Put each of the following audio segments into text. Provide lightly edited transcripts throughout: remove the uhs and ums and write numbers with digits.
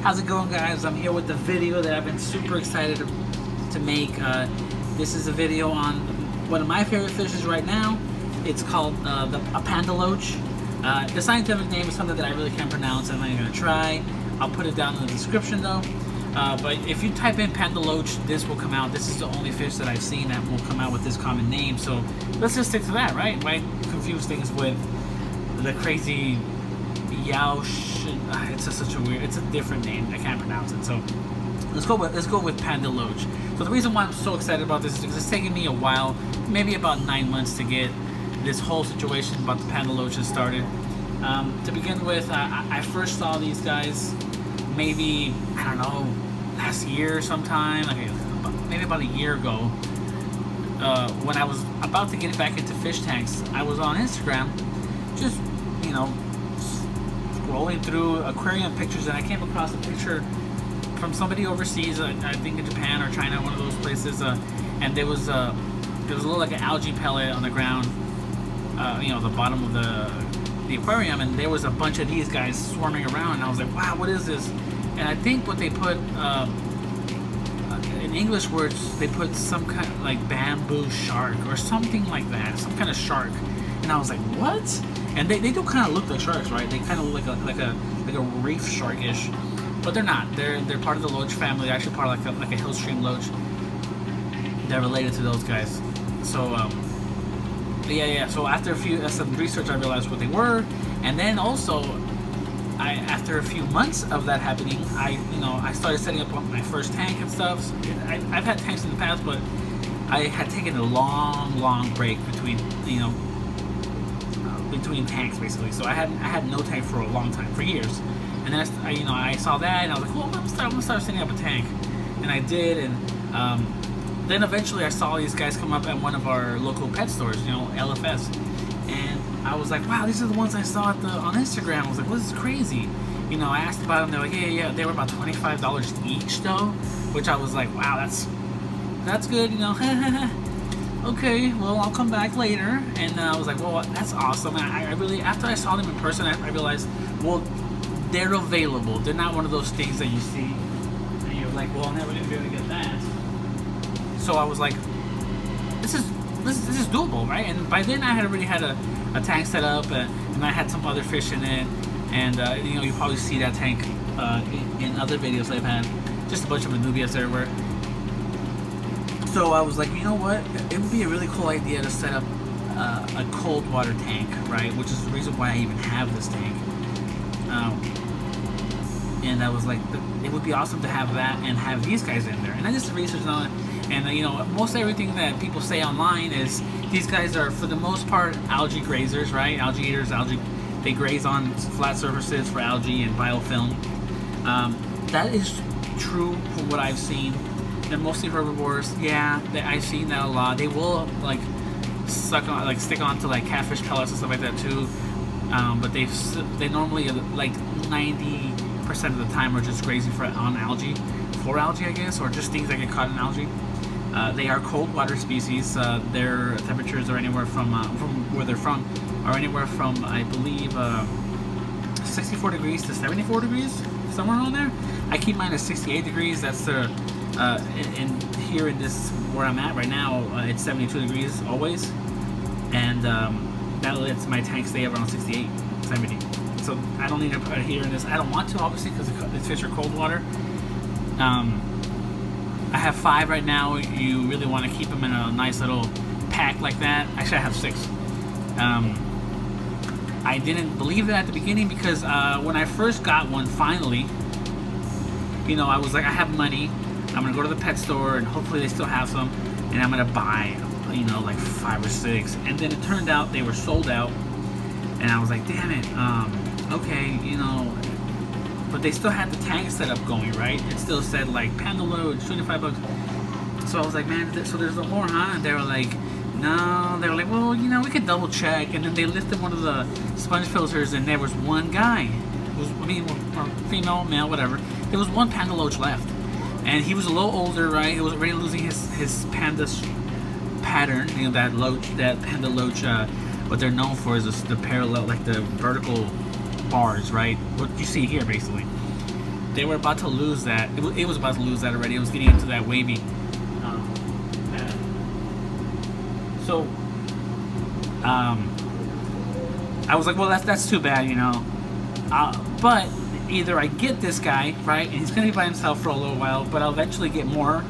How's it going, guys? I'm here with the video that I've been super excited to make. This is a video on one of my favorite fishes right now. It's called a Panda loach. The scientific name is something that I really can't pronounce. I'm not even going to try. I'll put it down in the description though. But if you type in Panda loach, this will come out. This is the only fish that I've seen that will come out with this common name. So let's just stick to that, right? Why confuse things with the crazy loaches? It's just such a weird. It's a different name. I can't pronounce it. So let's go with Panda loach. So the reason why I'm so excited about this is because it's taken me a while, maybe about 9 months, to get this whole situation about the Panda loaches started. To begin with, I first saw these guys maybe, I don't know, last year sometime, maybe about a year ago, when I was about to get back into fish tanks. I was on Instagram, just, you know, scrolling through aquarium pictures, and I came across a picture from somebody overseas, I think in Japan or China, one of those places, and there was a little like an algae pellet on the ground, you know, the bottom of the aquarium, and there was a bunch of these guys swarming around, and I was like, wow, what is this? And I think what they put, in English words, they put some kind of like bamboo shark or something like that, some kind of shark. And I was like, what? And they do kind of look like sharks, right? They kind of look like a reef shark-ish, but they're not. They're part of the loach family. They're actually part of like a hill stream loach. They're related to those guys. So yeah. So after some research, I realized what they were, and then also, after a few months of that happening, I started setting up my first tank and stuff. I've had tanks in the past, but I had taken a long break between tanks, basically. So I had no tank for a long time, for years. And then I saw that, and I was like, well, I'm gonna start setting up a tank, and I did. And then eventually I saw these guys come up at one of our local pet stores, LFS, and I was like, wow, these are the ones I saw on Instagram. I was like, well, this is crazy. I asked about them. They're like, yeah. They were about $25 each though, which I was like, wow, that's good. Okay, well, I'll come back later. And I was like, well, that's awesome. And I really, after I saw them in person, I realized, well, they're available. They're not one of those things that you see and you're like, well, I'm never gonna be able to get that. So I was like, this is doable, right? And by then I had already had a tank set up, and I had some other fish in it, and you probably see that tank in other videos I've had, just a bunch of anubias everywhere. So I was like, you know what, it would be a really cool idea to set up a cold water tank, right? Which is the reason why I even have this tank. And I was like, it would be awesome to have that and have these guys in there. And I did some research on it, and most everything that people say online is these guys are, for the most part, algae grazers, right? Algae eaters, they graze on flat surfaces for algae and biofilm. That is true from what I've seen. They're mostly herbivores. Yeah, I've seen that a lot. They will stick onto like catfish pellets and stuff like that too. But they normally, like 90% of the time, are just grazing for algae, I guess, or just things that get caught in algae. They are cold water species. Their temperatures are anywhere from where they're from, are anywhere from, I believe, 64 degrees to 74 degrees, somewhere around there. I keep mine at 68 degrees. That's the here in this where I'm at right now, it's 72 degrees always, and that lets my tank stay around 68, 70. So I don't need to put a heater in this. I don't want to, obviously, because the fish are cold water. I have 5 right now. You really want to keep them in a nice little pack like that. Actually, I have 6. I didn't believe that at the beginning because when I first got one, finally, I was like, I have money. I'm gonna go to the pet store and hopefully they still have some, and I'm gonna buy, like 5 or 6. And then it turned out they were sold out, and I was like, damn it. Okay, but they still had the tank set up going, right? It still said like Panda loach, $25. So I was like, man, so there's more, huh? And they were like, no. They were like, well, we could double check. And then they lifted one of the sponge filters, and there was one guy. Or female, male, whatever. There was one Panda loach left. And he was a little older, right? He was already losing his panda pattern, that Panda loach. What they're known for is the parallel, like the vertical bars, right? What you see here, basically. they were about to lose that. It was about to lose that already. It was getting into that wavy. So I was like, well, that's too bad, you know. But either I get this guy, right, and he's gonna be by himself for a little while, but I'll eventually get more,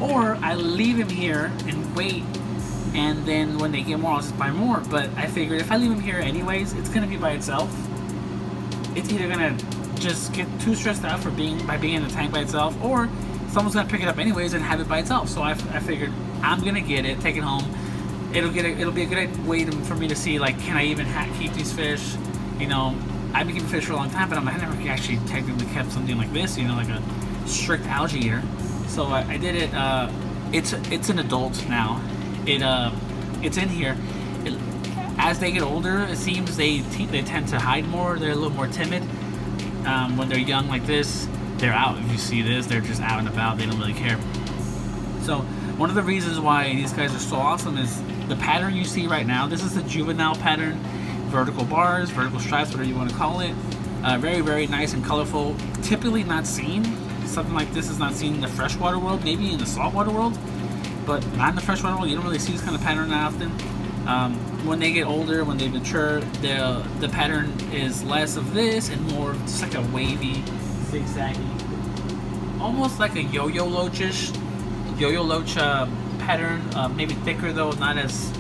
or I leave him here and wait, and then when they get more, I'll just buy more. But I figured if I leave him here anyways, it's gonna be by itself. It's either gonna just get too stressed out by being in the tank by itself, or someone's gonna pick it up anyways and have it by itself. So I figured I'm gonna get it, take it home. It'll be a good way for me to see, like, can I even keep these fish? You know, I've been keeping fish for a long time, but I never actually technically kept something like this, you know, like a strict algae eater. So I did it. It's an adult now. It's in here. As they get older, it seems they tend to hide more. They're a little more timid. When they're young like this, they're out. If you see this, they're just out and about. They don't really care. So one of the reasons why these guys are so awesome is the pattern you see right now. This is the juvenile pattern. Vertical bars, vertical stripes, whatever you want to call it. Very, very nice and colorful. Typically not seen. Something like this is not seen in the freshwater world, maybe in the saltwater world, but not in the freshwater world. You don't really see this kind of pattern that often. When they get older, when they mature, the pattern is less of this and more just like a wavy, zigzaggy, almost like a yo-yo loachish, loach pattern. Maybe thicker though, not as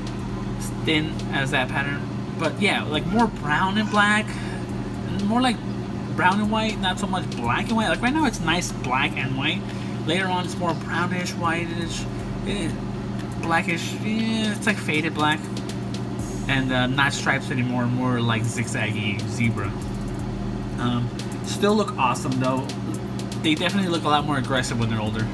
thin as that pattern. But yeah, like more brown and black, more like brown and white, not so much black and white. Like right now it's nice black and white. Later on it's more brownish, whitish, blackish, it's like faded black. And not stripes anymore, more like zigzaggy zebra. Still look awesome though. They definitely look a lot more aggressive when they're older.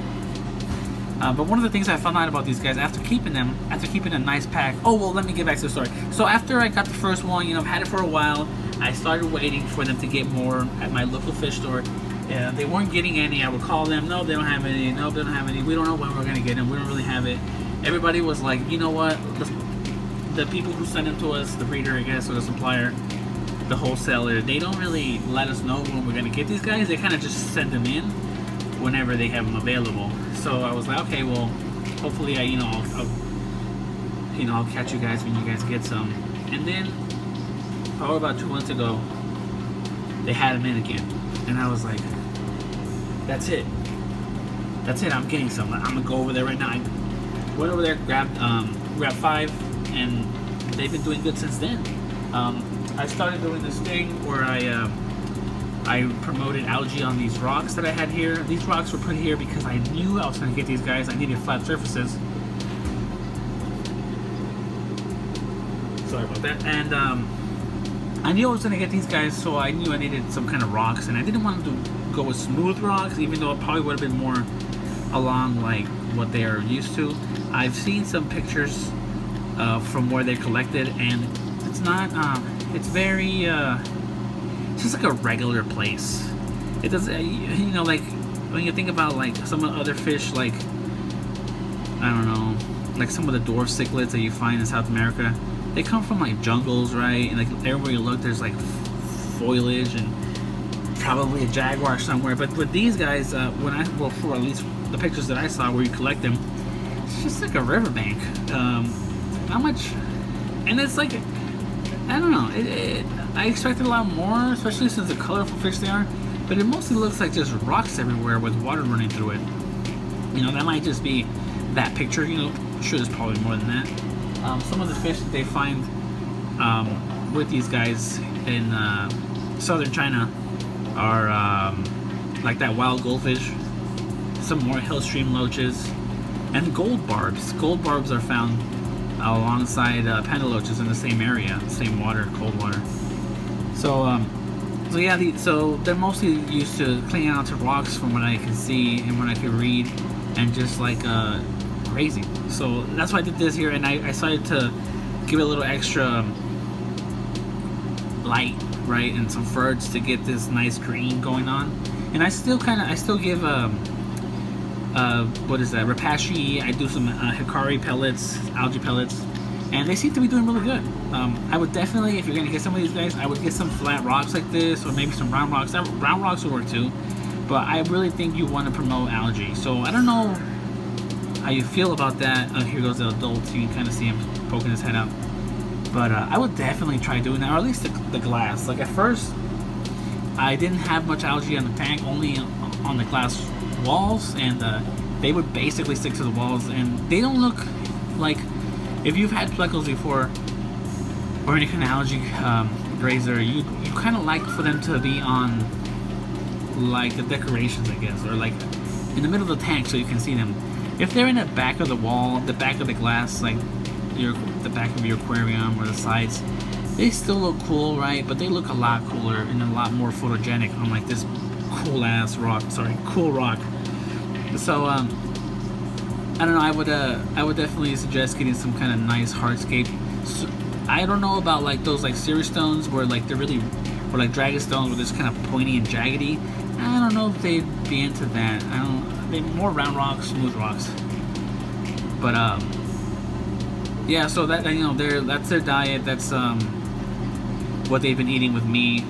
But one of the things I found out about these guys after keeping a nice pack. Oh, well, let me get back to the story. So after I got the first one, you know, I've had it for a while. I started waiting for them to get more at my local fish store. They weren't getting any. I would call them. No, they don't have any. No, they don't have any. We don't know when we're gonna get them. We don't really have it. Everybody was like, you know what? The people who send them to us, the breeder, I guess, or the supplier, the wholesaler, they don't really let us know when we're gonna get these guys. They kind of just send them in whenever they have them available. So I was like, okay, well, hopefully I'll catch you guys when you guys get some. And then probably about 2 months ago, they had them in again, and I was like, that's it, I'm getting some. I'm gonna go over there right now. I went over there, grabbed 5, and they've been doing good since then. I started doing this thing where I promoted algae on these rocks that I had here. These rocks were put here because I knew I was going to get these guys. I needed flat surfaces. Sorry about that. And I knew I was going to get these guys, so I knew I needed some kind of rocks. And I didn't want them to go with smooth rocks, even though it probably would have been more along like what they are used to. I've seen some pictures from where they're collected, and it's not, it's very, it's just like a regular place. It doesn't, you know, like when you think about like some of the other fish, like, I don't know, like some of the dwarf cichlids that you find in South America, they come from like jungles, right? And like everywhere you look, there's like foliage and probably a jaguar somewhere. But with these guys, for at least the pictures that I saw where you collect them, it's just like a riverbank. Not much, and it's like, I don't know, I expected a lot more, especially since the colorful fish they are, but it mostly looks like just rocks everywhere with water running through it. You know, that might just be that picture, you know, I'm sure there's probably more than that. Some of the fish that they find with these guys in southern China are like that wild goldfish, some more hill stream loaches, and gold barbs. Gold barbs are found alongside panda loaches in the same area, same water, cold water. So yeah, so they're mostly used to clinging out to rocks from what I can see and what I can read, and just like crazy. So that's why I did this here, and I decided to give it a little extra light, right, and some ferts to get this nice green going on. And I still give what is that, rapashi. I do some hikari pellets, algae pellets, and they seem to be doing really good. I would definitely, if you're gonna get some of these guys, I would get some flat rocks like this, or maybe some brown rocks. Brown rocks would work too, but I really think you want to promote algae. So I don't know how you feel about that. Oh, here goes the adult. You can kind of see him poking his head out. But I would definitely try doing that, or at least the glass. Like at first, I didn't have much algae on the tank, only on the glass walls, and they would basically stick to the walls, and they don't look like, if you've had plecos before or any kind of algae grazer, you kind of like for them to be on like the decorations, I guess, or like in the middle of the tank so you can see them. If they're in the back of the wall, the back of the glass, like the back of your aquarium or the sides, they still look cool, right? But they look a lot cooler and a lot more photogenic on like this cool rock. So I don't know, I would definitely suggest getting some kind of nice hardscape. So, I don't know about like those like Ceres stones where like they're really, or like dragon stones where they're just kind of pointy and jaggedy. I don't know if they'd be into that. They're more round rocks, smooth rocks. But yeah, so that, you know, that's their diet. That's what they've been eating with me.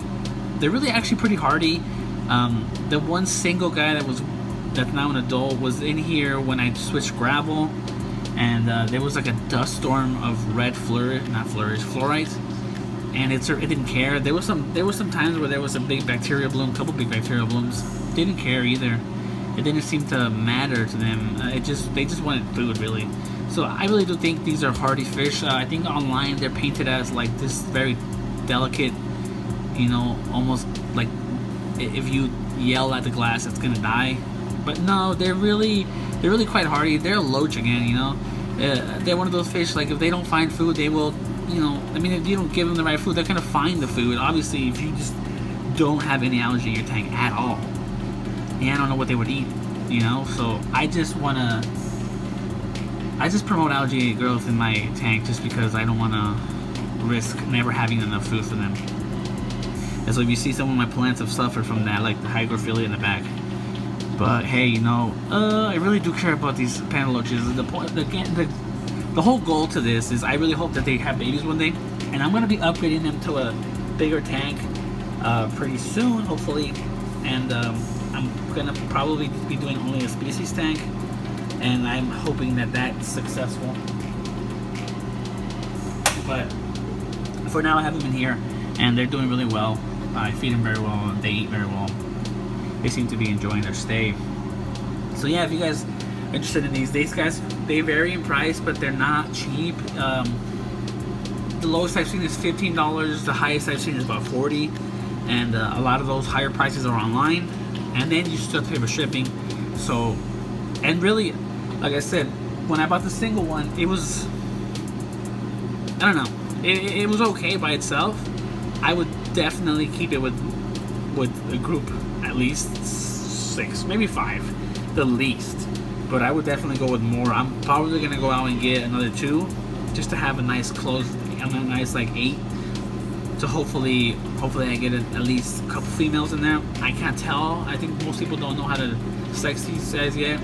They're really actually pretty hardy. The one single guy that's now an adult was in here when I switched gravel, and there was like a dust storm of red fluorite, and it didn't care. There was some times where there was a big bacteria bloom, couple big bacteria blooms. Didn't care either. It didn't seem to matter to them. They just wanted food, really. So I really do think these are hardy fish. I think online they're painted as like this very delicate, you know, almost like if you yell at the glass it's gonna die. But no, they're really quite hardy. They're a loach again, you know. They're one of those fish, like if they don't find food, they will, you know, I mean, if you don't give them the right food, they're gonna find the food. Obviously, if you just don't have any algae in your tank at all, and I don't know what they would eat, you know. So I just promote algae growth in my tank just because I don't want to risk never having enough food for them. And so if you see some of my plants have suffered from that, like the hygrophilia in the back. But hey, you know, I really do care about these panda loaches. The whole goal to this is I really hope that they have babies one day, and I'm going to be upgrading them to a bigger tank pretty soon, hopefully. And I'm going to probably be doing only a species tank, and I'm hoping that that's successful. But for now, I have them in here, and they're doing really well. I feed them very well, and they eat very well. They seem to be enjoying their stay. So yeah, if you guys are interested in these guys, they vary in price, but they're not cheap. The lowest I've seen is $15. The highest I've seen is about $40, and a lot of those higher prices are online, and then you still pay for shipping. So, and really, like I said, when I bought the single one, it was, I don't know, it was okay by itself. I would definitely keep it with a group, at least 6, maybe 5, the least. But I would definitely go with more. I'm probably gonna go out and get another 2, just to have a nice like 8. So hopefully I get at least a couple females in there. I can't tell. I think most people don't know how to sex these guys yet.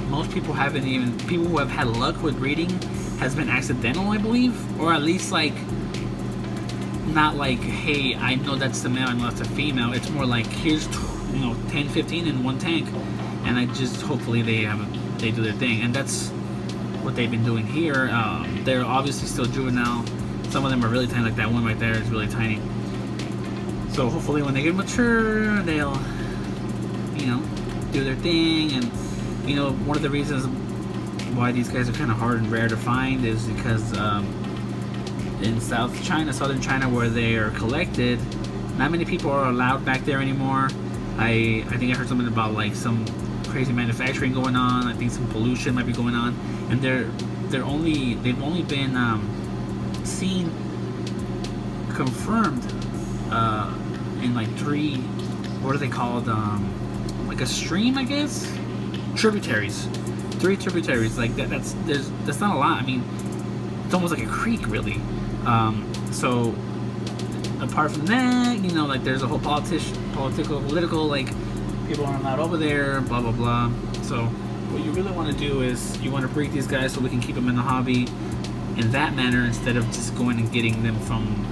Most people haven't even. People who have had luck with breeding has been accidental, I believe, or at least like not like, hey, I know that's the male, I know that's the female. It's more like, here's 10, 15 in one tank, and I just hopefully they do their thing, and that's what they've been doing here. They're obviously still juvenile. Some of them are really tiny, like that one right there is really tiny. So hopefully when they get mature, they'll, do their thing. And one of the reasons why these guys are kind of hard and rare to find is because in southern China, where they are collected, not many people are allowed back there anymore. I think I heard something about like some crazy manufacturing going on. I think some pollution might be going on, and they've only been confirmed in like 3, what are they called, like a stream, I guess, tributaries, 3 tributaries. Like that's not a lot. I mean, it's almost like a creek, really. So apart from that, like there's a whole political, like people aren't allowed over there, blah blah blah. So what you really want to do is you want to breed these guys so we can keep them in the hobby in that manner, instead of just going and getting them from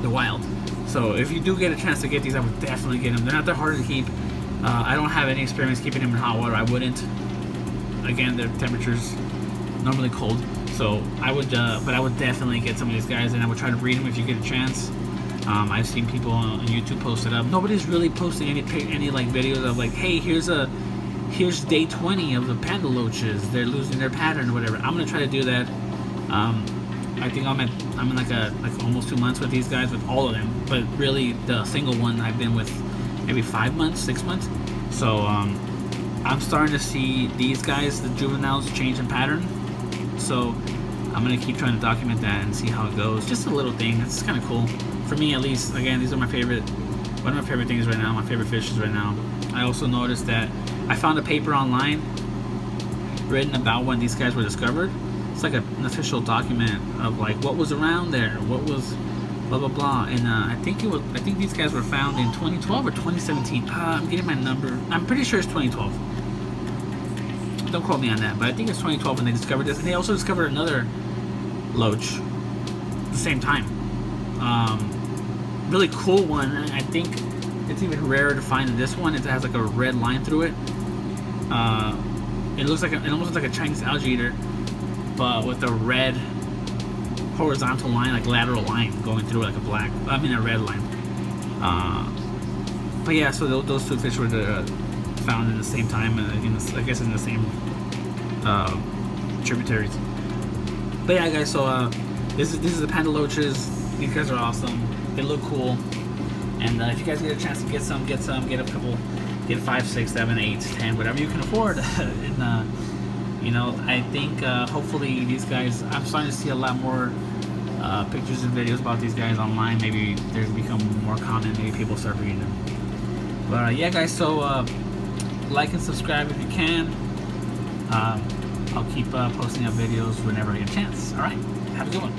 the wild. So if you do get a chance to get these, I would definitely get them. They're not that hard to keep. I don't have any experience keeping them in hot water. I wouldn't. Again, their temperature's normally cold, so I would. But I would definitely get some of these guys, and I would try to breed them if you get a chance. I've seen people on YouTube post it up. Nobody's really posting any like videos of like, hey, here's day 20 of the panda loaches. They're losing their pattern or whatever. I'm gonna try to do that. I think I'm in like almost 2 months with these guys, with all of them. But really, the single one I've been with maybe 5 months, 6 months. So I'm starting to see these guys, the juveniles, change in pattern. So I'm gonna keep trying to document that and see how it goes. Just a little thing. It's kind of cool for me, at least. Again, these are my favorite. One of my favorite things right now. My favorite fishes right now. I also noticed that I found a paper online written about when these guys were discovered. It's like an official document of like what was around there, what was blah blah blah, and I think these guys were found in 2012 or 2017. I'm getting my number. I'm pretty sure it's 2012. Don't quote me on that, but I think it's 2012 when they discovered this, and they also discovered another loach at the same time. Really cool one. I think it's even rarer to find than this one. It has like a red line through it. It almost looks like a Chinese algae eater, but with a red horizontal line, like lateral line going through it, like a red line. But yeah, so those two fish were found in the same time, I guess in the same tributaries. But yeah, guys, so this is the panda loaches. These guys are awesome. They look cool, and if you guys get a chance to get some, get a couple, get 5, 6, 7, 8, 10, whatever you can afford. And I think hopefully these guys. I'm starting to see a lot more pictures and videos about these guys online. Maybe they're become more common. Maybe people start reading them. But yeah, guys. So like and subscribe if you can. I'll keep posting up videos whenever I get a chance. All right. Have a good one.